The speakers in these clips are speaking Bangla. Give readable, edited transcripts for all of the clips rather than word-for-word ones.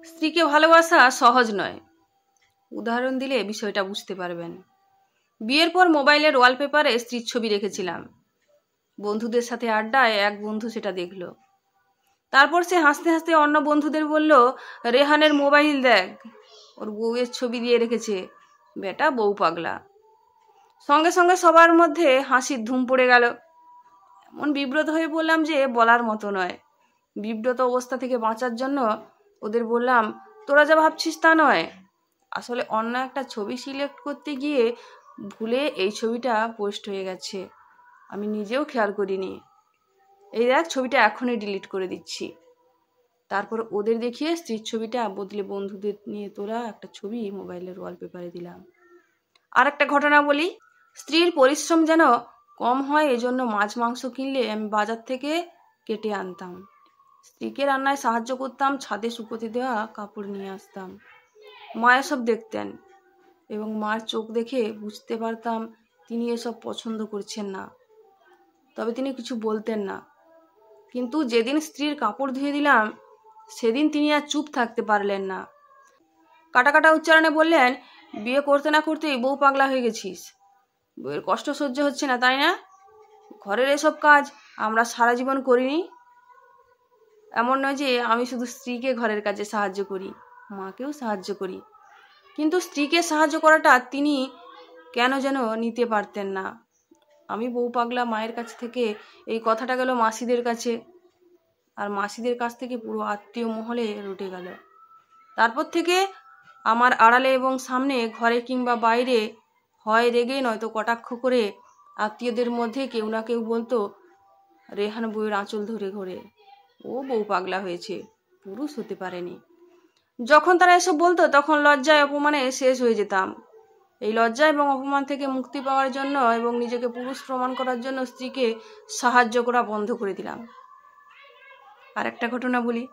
স্ত্রীকে ভালোবাসা সহজ নয়। উদাহরণ দিলে বিষয়টা বুঝতে পারবেন। বিয়ের পর মোবাইলের ওয়ালপেপারে স্ত্রীর ছবি রেখেছিলাম। বন্ধুদের সাথে আড্ডায় এক বন্ধু সেটা দেখলো। তারপর সে হাসতে হাসতে অন্য বন্ধুদের বলল, রেহানের মোবাইল দেখ, ওর বউয়ের ছবি দিয়ে রেখেছে, বেটা বউ পাগলা। সঙ্গে সঙ্গে সবার মধ্যে হাসির ধুম পড়ে গেল। এমন বিব্রত হয়ে বললাম যে বলার মতো নয়। বিব্রত অবস্থা থেকে বাঁচার জন্য ওদের বললাম, তোরা যা ভাবছিস তা নয়। আসলে অন্য একটা ছবি সিলেক্ট করতে গিয়ে ভুলে এই ছবিটা পোস্ট হয়ে গেছে, আমি নিজেও খেয়াল করিনি। এই দেখ, ছবিটা এখনই ডিলিট করে দিচ্ছি। তারপর ওদের দেখিয়ে স্ত্রীর ছবিটা বদলে বন্ধুদের নিয়ে তোলা একটা ছবি মোবাইলের ওয়ালপেপারে দিলাম। আর একটা ঘটনা বলি। স্ত্রীর পরিশ্রম যেন কম হয় এজন্য মাছ মাংস কিনলে আমি বাজার থেকে কেটে আনতাম। স্ত্রীকে রান্নায় সাহায্য করতাম, ছাদে শুকোতে দেওয়া কাপড় নিয়ে আসতাম। মা এসব দেখতেন এবং মার চোখ দেখে বুঝতে পারতাম তিনি এসব পছন্দ করছেন না। তবে তিনি কিছু বলতেন না। কিন্তু যেদিন স্ত্রীর কাপড় ধুয়ে দিলাম সেদিন তিনি আর চুপ থাকতে পারলেন না। কাটা কাটা উচ্চারণে বললেন, বিয়ে করতে না করতেই বউ পাগলা হয়ে গেছিস। বউয়ের কষ্ট সহ্য হচ্ছে না, তাই না? ঘরের এসব কাজ আমরা সারা জীবন করিনি। এমন নয় যে আমি শুধু স্ত্রীকে ঘরের কাজে সাহায্য করি, মাকেও সাহায্য করি। কিন্তু স্ত্রীকে সাহায্য করাটা তিনি কেন যেন নিতে পারতেন না। আমি বউ পাগলা মায়ের কাছ থেকে এই কথাটা গেল মাসিদের কাছে, আর মাসিদের কাছ থেকে পুরো আত্মীয় মহলে রটে গেল। তারপর থেকে আমার আড়ালে এবং সামনে, ঘরে কিংবা বাইরে, হয় রেগে নয়তো কটাক্ষ করে আত্মীয়দের মধ্যে কেউ না কেউ বলতো, রেহান বউয়ের আঁচল ধরে ঘোরে, ও বউ পাগলা হয়েছে, পুরুষ হতে পারেনি। যখন তারা এসব বলতো তখন লজ্জায় অপমানে শেষ হয়ে যেতাম। এই লজ্জা এবং অপমান থেকে মুক্তি পাওয়ার জন্য এবং নিজেকে পুরুষ প্রমাণ করার জন্য স্ত্রীকে সাহায্য করা বন্ধ করে দিলাম। আর একটা ঘটনা বলি।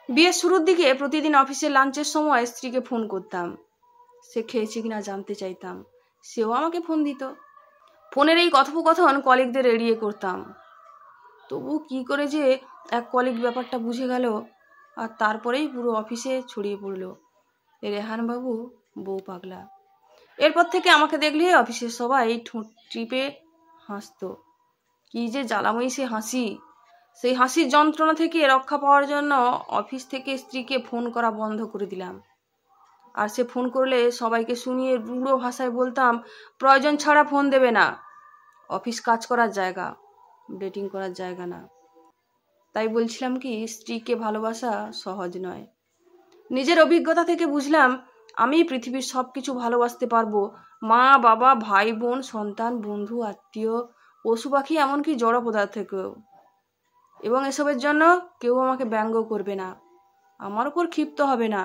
বিয়ের শুরুর দিকে প্রতিদিন অফিসের লাঞ্চের সময় স্ত্রীকে ফোন করতাম। সে খেয়েছে কিনা জানতে চাইতাম, সেও আমাকে ফোন দিত। ফোনের এই কথোপকথন কলিগদের এড়িয়ে করতাম। তবু কি করে যে এক কলিগ ব্যাপারটা বুঝে গেল, আর তারপরেই পুরো অফিসে ছড়িয়ে পড়ল, রেহান বাবু বউ পাগলা। এরপর থেকে আমাকে দেখলে অফিসের সবাই ঠোঁট টিপে হাসতো। কি যে জ্বালাময়ী সে হাসি! সেই হাসির যন্ত্রণা থেকে রক্ষা পাওয়ার জন্য অফিস থেকে স্ত্রীকে ফোন করা বন্ধ করে দিলাম। আর সে ফোন করলে সবাইকে শুনিয়ে রূঢ় ভাষায় বলতাম, প্রয়োজন ছাড়া ফোন দেবে না, অফিস কাজ করার জায়গা, ডেটিং করার জায়গা না। তাই বলছিলাম কি, স্ত্রীকে ভালোবাসা সহজ নয়। নিজের অভিজ্ঞতা থেকে বুঝলাম আমি পৃথিবীর সবকিছু ভালোবাসতে পারবো, মা বাবা ভাই বোন সন্তান বন্ধু আত্মীয় পশু পাখি এমনকি জড় পদার্থকেও। এবং এসবের জন্য কেউ আমাকে ব্যঙ্গ করবে না, আমার উপর ক্ষিপ্ত হবে না।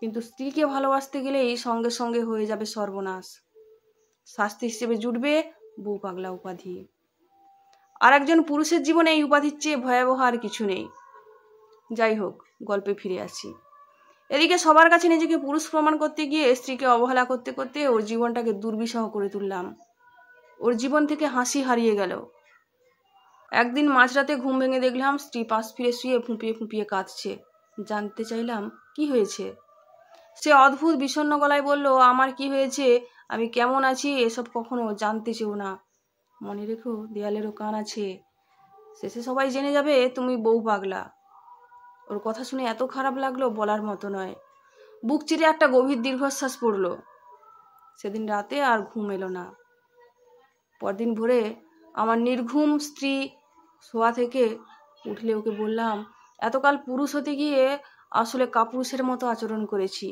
কিন্তু স্ত্রীকে ভালোবাসতে গেলেই সঙ্গে সঙ্গে হয়ে যাবে সর্বনাশ। শাস্তি হিসেবে জুটবে বউ পাগলা উপাধি। আর একজন পুরুষের জীবনে এই উপাধির চেয়ে ভয়াবহ আর কিছু নেই। যাই হোক, গল্পে ফিরে আসি। এদিকে সবার কাছে নিজেকে পুরুষ প্রমাণ করতে গিয়ে স্ত্রীকে অবহেলা করতে করতে ওর জীবনটাকে দুর্বিষহ করে তুললাম। ওর জীবন থেকে হাসি হারিয়ে গেল। একদিন মাঝরাতে ঘুম ভেঙে দেখলাম স্ত্রী পাশ ফিরে শুয়ে ফুঁপিয়ে ফুঁপিয়ে কাঁদছে। জানতে চাইলাম কি হয়েছে। সে অদ্ভুত বিষণ্ণ গলায় বলল, আমার কি হয়েছে, আমি কেমন আছি এসব কখনো জানতে চেও না। মনে রেখো, দেয়ালেরও কান আছে, শেষে সবাই জেনে যাবে তুমি বউ পাগলা। ওর কথা শুনে এত খারাপ লাগলো বলার মতো নয়। বুক চিরে একটা গভীর দীর্ঘশ্বাস পড়ল। সেদিন রাতে আর ঘুম এলো না। পরদিন ভোরে আমার নির্ঘুম স্ত্রী শোয়া থেকে উঠলে ওকে বললাম, এতকাল পুরুষ হতে গিয়ে আসলে কাপুরুষের মতো আচরণ করেছি,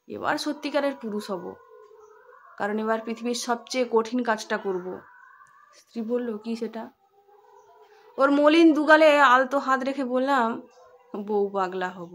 এবার সত্যিকারের পুরুষ হব, কারণ এবার পৃথিবীর সবচেয়ে কঠিন কাজটা করব। স্ত্রী বলল, কি সেটা? ওর মলিন দুগালে আলতো হাত রেখে বললাম, বউ পাগলা হব।